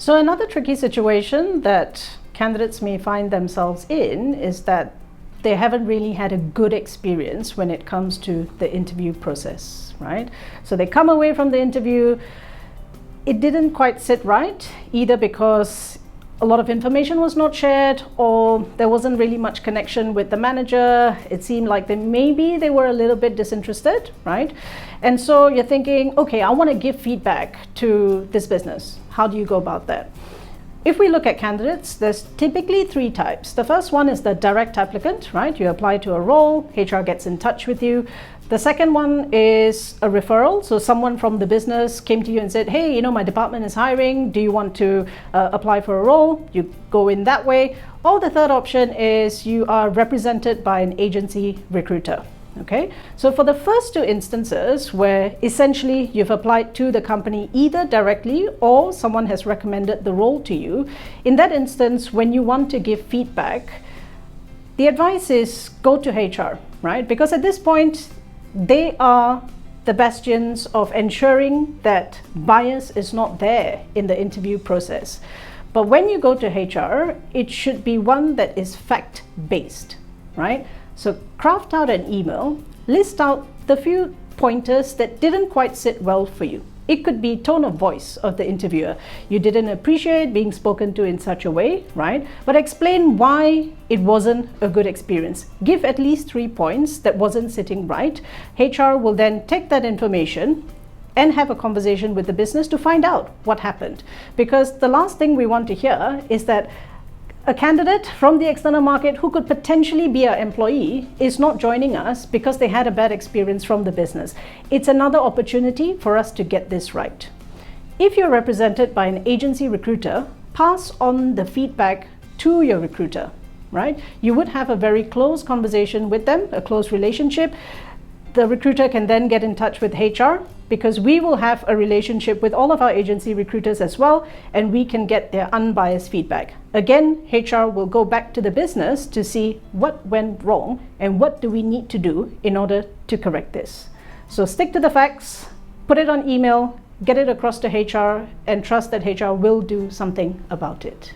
So another tricky situation that candidates may find themselves in is that they haven't really had a good experience when it comes to the interview process, right? So they come away from the interview, it didn't quite sit right, either because a lot of information was not shared or there wasn't really much connection with the manager. It seemed like maybe they were a little bit disinterested, right? And so you're thinking, okay, I want to give feedback to this business. How do you go about that? If we look at candidates, there's typically three types. The first one is the direct applicant, right? You apply to a role, HR gets in touch with you. The second one is a referral. So someone from the business came to you and said, hey, my department is hiring. Do you want to apply for a role? You go in that way. Or the third option is you are represented by an agency recruiter. Okay, so for the first two instances where essentially you've applied to the company either directly or someone has recommended the role to you, in that instance, when you want to give feedback, the advice is go to HR, right? Because at this point, they are the bastions of ensuring that bias is not there in the interview process. But when you go to HR, it should be one that is fact-based, right? So craft out an email, list out the few pointers that didn't quite sit well for you. It could be tone of voice of the interviewer. You didn't appreciate being spoken to in such a way, right? But explain why it wasn't a good experience. Give at least 3 points that wasn't sitting right. HR will then take that information and have a conversation with the business to find out what happened. Because the last thing we want to hear is that a candidate from the external market who could potentially be our employee is not joining us because they had a bad experience from the business. It's another opportunity for us to get this right. If you're represented by an agency recruiter, pass on the feedback to your recruiter, right? You would have a very close conversation with them, a close relationship. The recruiter can then get in touch with HR because we will have a relationship with all of our agency recruiters as well, and we can get their unbiased feedback. Again, HR will go back to the business to see what went wrong and what do we need to do in order to correct this. So stick to the facts, put it on email, get it across to HR, and trust that HR will do something about it.